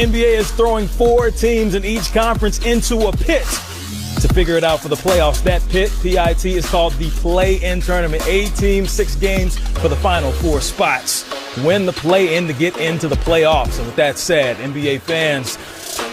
NBA is throwing 4 teams in each conference into a pit to figure it out for the playoffs. That pit, PIT, is called the play-in tournament. 8 teams, 6 games for the final 4 spots. Win the play-in to get into the playoffs. And with that said, NBA fans,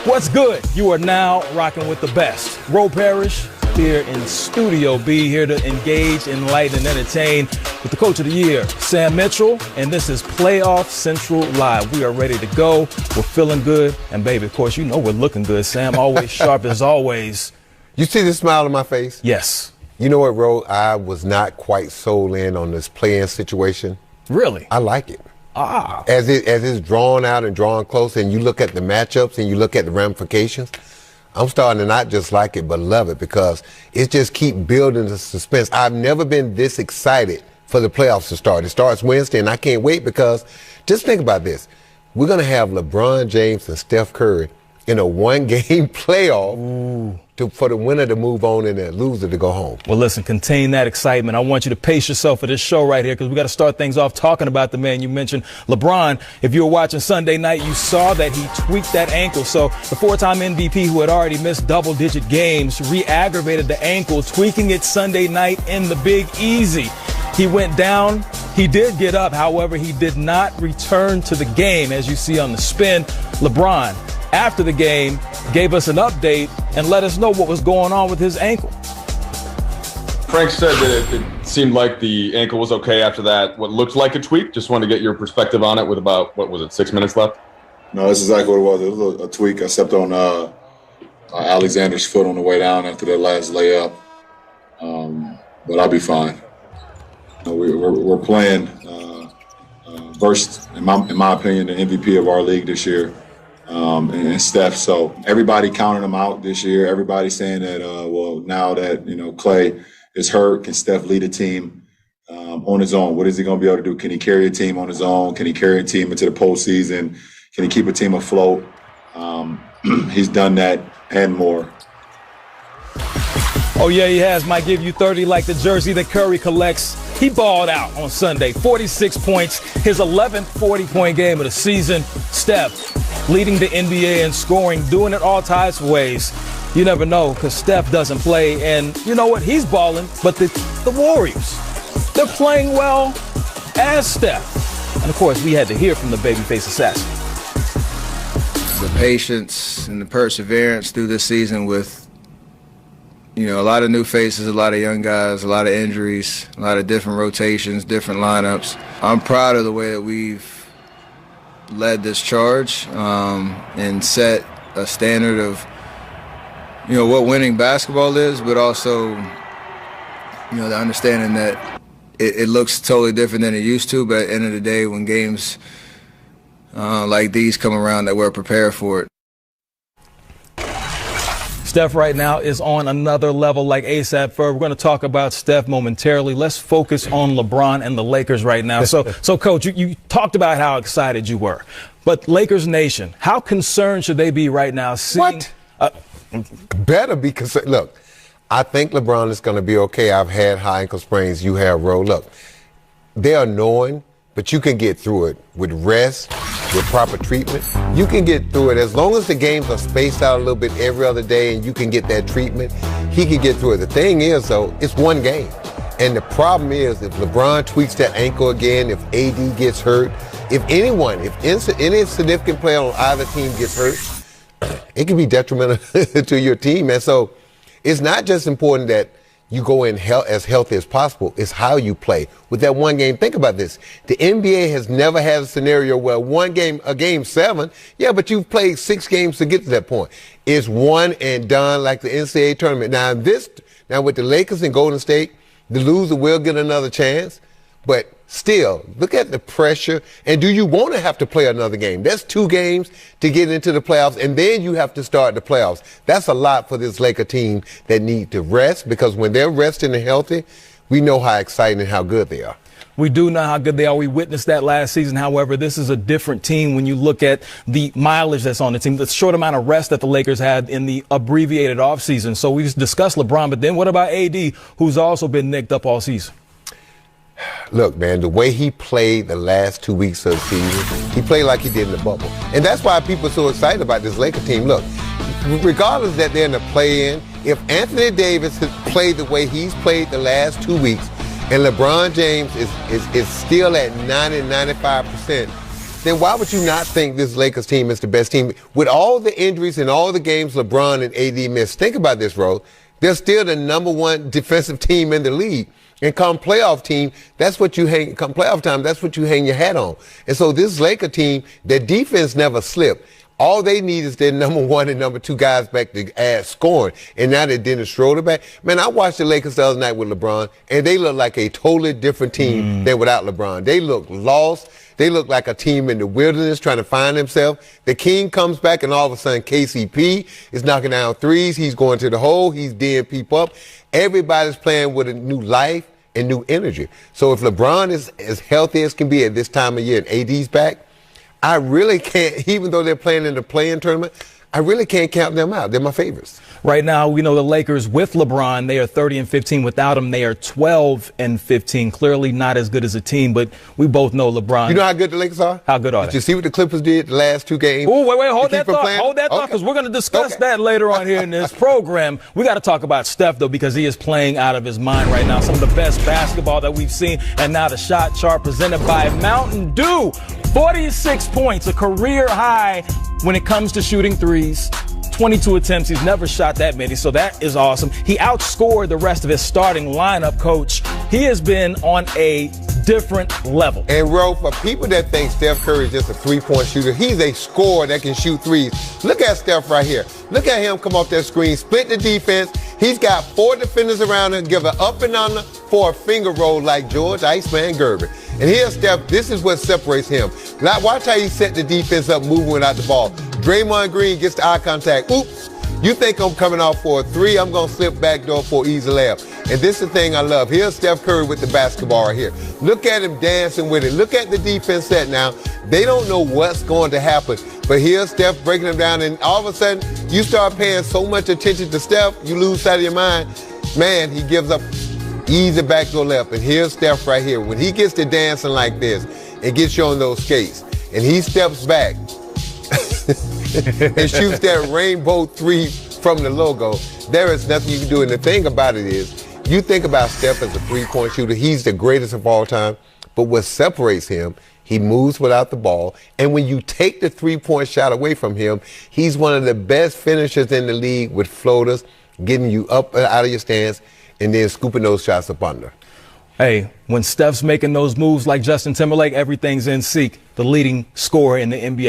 what's good? You are now rocking with the best. Ro Parrish here in Studio B, here to engage, enlighten, and entertain with the Coach of the Year, Sam Mitchell. And this is Playoff Central Live. We are ready to go. We're feeling good. And, baby, of course, you know we're looking good, Sam. Always sharp as always. You see the smile on my face? Yes. You know what, Ro? I was not quite sold in on this play-in situation. Really? I like it. Ah. As it's drawn out and drawn close, and you look at the matchups and you look at the ramifications, I'm starting to not just like it, but love it, because it just keeps building the suspense. I've never been this excited for the playoffs to start. It starts Wednesday, and I can't wait, because just think about this. We're going to have LeBron James and Steph Curry in a one-game playoff for the winner to move on and the loser to go home. Well, listen, contain that excitement. I want you to pace yourself for this show right here, because we got to start things off talking about the man you mentioned, LeBron. If you were watching Sunday night, you saw that he tweaked that ankle. So the 4-time MVP, who had already missed double-digit games, re-aggravated the ankle, tweaking it Sunday night in the Big Easy. He went down. He did get up. However, he did not return to the game, as you see on the spin. LeBron, after the game, gave us an update and let us know what was going on with his ankle. Frank said that it seemed like the ankle was okay after that, what looked like a tweak. Just wanted to get your perspective on it with about, 6 minutes left? No, that's exactly what it was. It was a tweak. I stepped on Alexander's foot on the way down after that last layup. But I'll be fine. We're playing versus, in my opinion, the MVP of our league this year. And Steph. So everybody counting him out this year. Everybody saying that, now that, Clay is hurt, can Steph lead a team on his own? What is he going to be able to do? Can he carry a team on his own? Can he carry a team into the postseason? Can he keep a team afloat? He's done that and more. Oh, yeah, he has. Might give you 30 like the jersey that Curry collects. He balled out on Sunday. 46 points, his 11th 40-point game of the season. Steph leading the NBA in scoring, doing it all types of ways. You never know, because Steph doesn't play. And you know what? He's balling. But the Warriors, they're playing well as Steph. And, of course, we had to hear from the babyface assassin. The patience and the perseverance through this season with, a lot of new faces, a lot of young guys, a lot of injuries, a lot of different rotations, different lineups. I'm proud of the way that we've led this charge and set a standard of, what winning basketball is, but also, the understanding that it looks totally different than it used to, but at the end of the day, when games like these come around, that we're prepared for it. Steph right now is on another level like ASAP Ferg. We're going to talk about Steph momentarily. Let's focus on LeBron and the Lakers right now. So Coach, you talked about how excited you were. But Lakers Nation, how concerned should they be right now seeing... Better be concerned. Look, I think LeBron is going to be okay. I've had high ankle sprains. You have, Ro. Look, they are annoying, but you can get through it with rest, with proper treatment. You can get through it as long as the games are spaced out a little bit every other day and you can get that treatment. He can get through it. The thing is, though, it's one game. And the problem is, if LeBron tweaks that ankle again, if AD gets hurt, if any significant player on either team gets hurt, it can be detrimental to your team. And so it's not just important that you go in as healthy as possible. It's how you play. With that one game, think about this. The NBA has never had a scenario where a game 7, but you've played 6 games to get to that point. It's one and done like the NCAA tournament. Now with the Lakers and Golden State, the loser will get another chance. But still, look at the pressure. And do you want to have to play another game? That's 2 games to get into the playoffs, and then you have to start the playoffs. That's a lot for this Laker team that need to rest, because when they're resting and healthy, we know how exciting and how good they are. We do know how good they are. We witnessed that last season. However, this is a different team when you look at the mileage that's on the team, the short amount of rest that the Lakers had in the abbreviated offseason. So we've discussed LeBron, but then what about AD, who's also been nicked up all season? Look, man, the way he played the last 2 weeks of the season, he played like he did in the bubble. And that's why people are so excited about this Laker team. Look, regardless that they're in the play-in, if Anthony Davis has played the way he's played the last 2 weeks, and LeBron James is still at 95%, then why would you not think this Lakers team is the best team? With all the injuries and all the games LeBron and AD missed, think about this, Rose. They're still the number one defensive team in the league. And come playoff team, come playoff time, that's what you hang your hat on. And so this Laker team, their defense never slipped. All they need is their number one and number two guys back to add scoring. And now they're Dennis Schroeder back. Man, I watched the Lakers the other night with LeBron, and they look like a totally different team than without LeBron. They look lost. They look like a team in the wilderness trying to find themselves. The King comes back, and all of a sudden KCP is knocking down threes. He's going to the hole. He's D'ing people up. Everybody's playing with a new life and new energy. So if LeBron is as healthy as can be at this time of year and AD's back, I really can't, even though they're playing in the play-in tournament, I really can't count them out. They're my favorites. Right now, we know the Lakers with LeBron, they are 30-15. Without him, they are 12-15. Clearly not as good as a team, but we both know LeBron. You know how good the Lakers are? How good are they? Did you see what the Clippers did the last two games? Oh, wait, hold that thought, because we're going to discuss that later on here in this program. We got to talk about Steph, though, because he is playing out of his mind right now. Some of the best basketball that we've seen, and now the shot chart presented by Mountain Dew. 46 points, a career high when it comes to shooting threes. 22 attempts. He's never shot that many, so that is awesome. He outscored the rest of his starting lineup, Coach. He has been on a different level. And, Ro, for people that think Steph Curry is just a three-point shooter, he's a scorer that can shoot threes. Look at Steph right here. Look at him come off that screen, split the defense. He's got 4 defenders around him, give an up and under for a finger roll like George Iceman Gerber. And here's Steph. This is what separates him. Now, watch how he set the defense up, moving without the ball. Draymond Green gets the eye contact. Oops. You think I'm coming off for a three? I'm going to slip back door for an easy layup. And this is the thing I love. Here's Steph Curry with the basketball right here. Look at him dancing with it. Look at the defense set now. They don't know what's going to happen. But here's Steph breaking them down. And all of a sudden, you start paying so much attention to Steph, you lose sight of your mind. Man, he gives up easy backdoor left. And here's Steph right here. When he gets to dancing like this and gets you on those skates, and he steps back and shoots that rainbow three from the logo, there is nothing you can do. And the thing about it is, you think about Steph as a three-point shooter, he's the greatest of all time. But what separates him, he moves without the ball. And when you take the three-point shot away from him, he's one of the best finishers in the league with floaters, getting you up out of your stance and then scooping those shots up under. Hey, when Steph's making those moves like Justin Timberlake, everything's in sync. The leading scorer in the NBA.